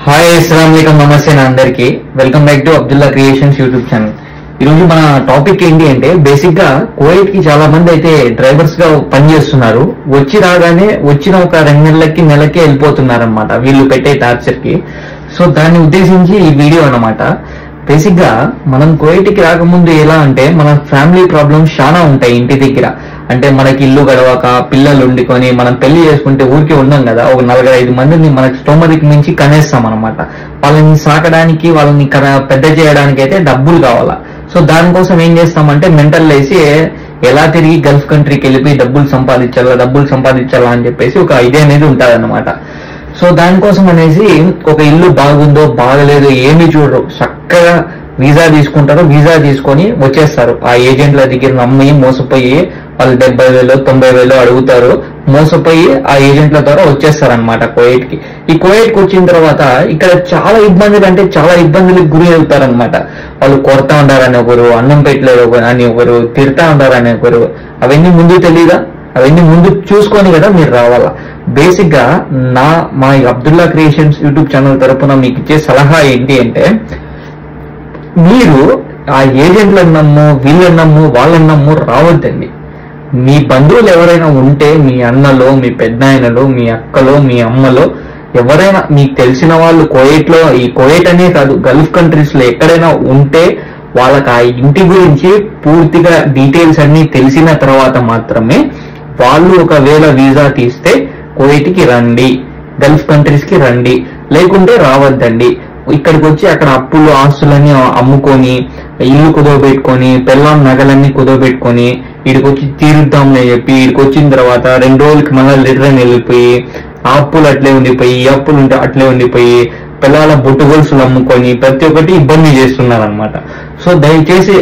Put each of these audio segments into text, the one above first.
Hi అస్సలాం వాలేకుమ్ నమస్తే అందరికి welcome back to Abdullah creations YouTube channel. ఈ రోజు మన టాపిక్ ఏంటి అంటే బేసిక్ గా కువైట్ కి చాలా మంది అయితే డ్రైవర్స్ గా పనిచేస్తున్నారు. వచ్చి రాగానే వచ్చిన ఒక 2 నెలకి వెళ్ళిపోతున్నారు అనమాట వీళ్ళు పెట్టే టార్చర్ కి. సో దాన్ని ఉద్దేశించి ఈ వీడియో అన్నమాట. బేసిక్ గా మనం కువైట్ కి రాకముందు ఎలా అంటే మన ఫ్యామిలీ ప్రాబ్లమ్స్ చాలా ఉంటాయి ఇంటి దగ్గర. అంటే మనకి ఇల్లు గడవక పిల్లలు వండుకొని మనం పెళ్లి చేసుకుంటే ఊరికి ఉన్నాం కదా, ఒక 4-5 మందిని మనకి స్తోమతకి మించి కనేస్తాం అనమాట. వాళ్ళని సాకడానికి వాళ్ళని పెద్ద చేయడానికి అయితే డబ్బులు కావాలా. సో దానికోసం ఏం చేస్తామంటే మెంటల్ వేసి ఎలా తిరిగి గల్ఫ్ కంట్రీకి వెళ్ళిపోయి డబ్బులు సంపాదించాలా అని చెప్పేసి ఒక ఐడియా అనేది ఉంటుంది అనమాట. సో దానికోసం అనేసి ఒక ఇల్లు బాగుందో బాగలేదో ఏమీ చూడరు, చక్కగా వీసా తీసుకుంటారు. వీసా తీసుకొని వచ్చేస్తారు. ఆ ఏజెంట్ల దగ్గర నమ్మి మోసపోయి వాళ్ళు 70,000 90,000 అడుగుతారు. మోసపోయి ఆ ఏజెంట్ల ద్వారా వచ్చేస్తారు అనమాట కువైట్ కి. ఈ కువైట్ కి వచ్చిన తర్వాత ఇక్కడ చాలా ఇబ్బందులకు గురి అవుతారనమాట. వాళ్ళు కొడతా ఉంటారని ఒకరు, అన్నం పెట్టలేదు అని ఒకరు, తిడతా ఉంటారని ఒకరు. అవన్నీ ముందు తెలీదా? అవన్నీ ముందు చూసుకొని కదా మీరు రావాలా. బేసిక్ గా మా అబ్దుల్లా క్రియేషన్స్ యూట్యూబ్ ఛానల్ తరపున మీకు ఇచ్చే సలహా ఏంటి అంటే, మీరు ఆ ఏజెంట్లను నమ్ము, వీళ్ళని నమ్ము, వాళ్ళని నమ్ము రావద్దండి. మీ బంధువులు ఎవరైనా ఉంటే, మీ అన్నలో, మీ పెద్దనాయనలో, మీ అక్కలో, మీ అమ్మలో ఎవరైనా మీకు తెలిసిన వాళ్ళు ఈ కువైట్ అనే కాదు గల్ఫ్ కంట్రీస్ లో ఎక్కడైనా ఉంటే వాళ్ళకి ఆ ఇంటి గురించి పూర్తిగా డీటెయిల్స్ అన్ని తెలిసిన తర్వాత మాత్రమే వాళ్ళు ఒకవేళ వీసా తీస్తే కువైట్ కి రండి, గల్ఫ్ కంట్రీస్ కి రండి. లేకుంటే రావద్దండి. ఇక్కడికి వచ్చి అక్కడ అప్పులు ఆస్తులన్నీ అమ్ముకొని, ఇల్లు కుదవబెట్టుకొని, పెళ్ళాం నగలన్నీ కుదవబెట్టుకొని వీడికి వచ్చి తీరుద్దాంలే చెప్పి వీడికి వచ్చిన తర్వాత 2 రోజులకి మళ్ళీ రిటర్న్ వెళ్ళిపోయి ఆ అప్పులు అట్లే ఉండిపోయి, ఈ అప్పులు ఉంటే అట్లే ఉండిపోయి, పిల్లల బొట్టు గొలుసులు అమ్ముకొని ప్రతి ఒక్కటి ఇబ్బంది చేస్తున్నారు అనమాట. సో దయచేసి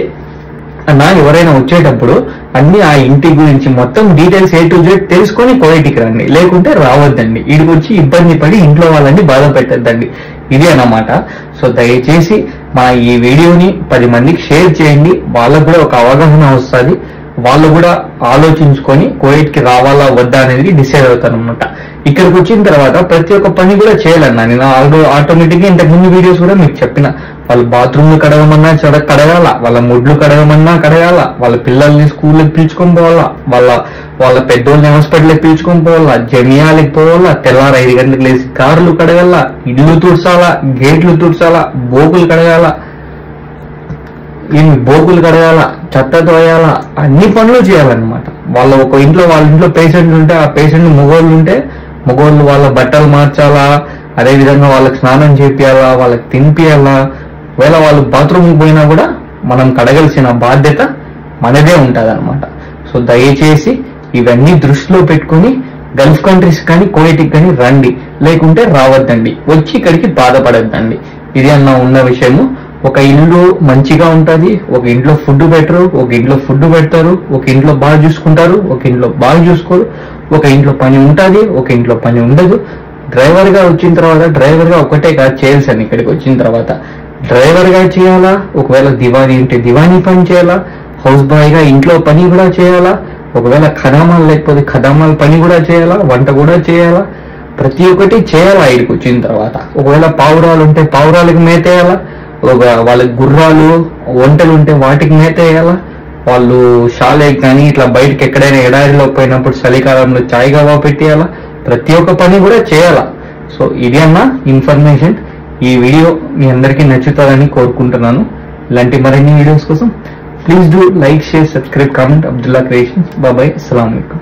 ఎవరైనా వచ్చేటప్పుడు అన్ని ఆ ఇంటి గురించి మొత్తం డీటెయిల్స్ A to Z తెలుసుకొని కువైట్కి రండి. లేకుంటే రావద్దండి. వీడికి వచ్చి ఇబ్బంది పడి ఇంట్లో వాళ్ళని బాధ పెట్టద్దండి. ఇది అన్నమాట. సో దయచేసి మా ఈ వీడియోని 10 మందికి షేర్ చేయండి. వాళ్ళకు కూడా ఒక అవగాహన వస్తుంది. వాళ్ళు కూడా ఆలోచించుకొని కువైట్ కి రావాలా వద్దా అనేది డిసైడ్ అవుతారు అనమాట. ఇక్కడికి వచ్చిన తర్వాత ప్రతి ఒక్క పని కూడా చేయాలన్నా నేను ఆటోమేటిక్ గా ఇంతకు ముందు వీడియోస్ కూడా మీకు చెప్పిన. వాళ్ళు బాత్రూమ్లు కడగమన్నా కడగాల, వాళ్ళ ముడ్లు కడగమన్నా కడగాల, వాళ్ళ పిల్లల్ని స్కూల్కి పిలుచుకొని పోవాలా, వాళ్ళ పెద్దోళ్ళని హాస్పిటల్కి పిలుచుకొని పోవాలా, జమియాలకి పోవాలా, తెల్లారు 5 గంటలకు లేచి కార్లు కడగాల, ఇల్లు తుడ్చాలా, గేట్లు తుడ్చాలా, బోకులు కడగాల, చెత్త తోయాలా, అన్ని పనులు చేయాలన్నమాట. వాళ్ళ ఇంట్లో పేషెంట్లు ఉంటే ఆ పేషెంట్ మగోళ్ళు వాళ్ళ బట్టలు మార్చాలా, అదేవిధంగా వాళ్ళకి స్నానం చేపియాలా, వాళ్ళకి తినిపియాలా. ఒకవేళ వాళ్ళు బాత్రూమ్కి పోయినా కూడా మనం కడగాల్సిన బాధ్యత మనదే ఉంటుంది అనమాట. సో దయచేసి ఇవన్నీ దృష్టిలో పెట్టుకుని గల్ఫ్ కంట్రీస్ కానీ కువైట్కి కానీ రండి. లేకుంటే రావద్దండి. వచ్చి ఇక్కడికి బాధపడద్దండి. ఇది ఉన్న విషయము. ఒక ఇల్లు మంచిగా ఉంటుంది, ఒక ఇంట్లో ఫుడ్ పెట్టరు, ఒక ఇంట్లో ఫుడ్ పెడతారు, ఒక ఇంట్లో బాగా చూసుకుంటారు, ఒక ఇంట్లో బాగా చూసుకోరు, ఒక ఇంట్లో పని ఉంటుంది, ఒక ఇంట్లో పని ఉండదు. డ్రైవర్ గా వచ్చిన తర్వాత డ్రైవర్ గా ఒకటే కాదు చేయాల్సింది. ఇక్కడికి వచ్చిన తర్వాత డ్రైవర్ గా చేయాలా, ఒకవేళ దివానీ ఉంటే దివానీ పని చేయాలా, హౌస్ బాయ్ గా ఇంట్లో పని కూడా చేయాలా, ఒకవేళ ఖదామాలు లేకపోతే ఖదామాల పని కూడా చేయాలా, వంట కూడా చేయాలా, ప్రతి ఒక్కటి చేయాలా ఇక్కడికి వచ్చిన తర్వాత. ఒకవేళ పావురాలు ఉంటే పావురాలకు మేతేయాలా, వాళ్ళకి గుర్రాలు ఒంటలు ఉంటే వాటికి మేత వేయాలా, వాళ్ళు షాలేకి కానీ ఇట్లా బయటకి ఎక్కడైనా ఎడారిలో పోయినప్పుడు చలికాలంలో చాయ్ గవా పెట్టేయాలా, ప్రతి ఒక్క పని కూడా చేయాలా. సో ఇది ఇన్ఫర్మేషన్. ఈ వీడియో మీ అందరికీ నచ్చుతుందని కోరుకుంటున్నాను. ఇలాంటి మరిన్ని వీడియోస్ కోసం please do like, share, subscribe, comment. Abdullah creations. బాబాయ్, అస్సలాము అలైకుం.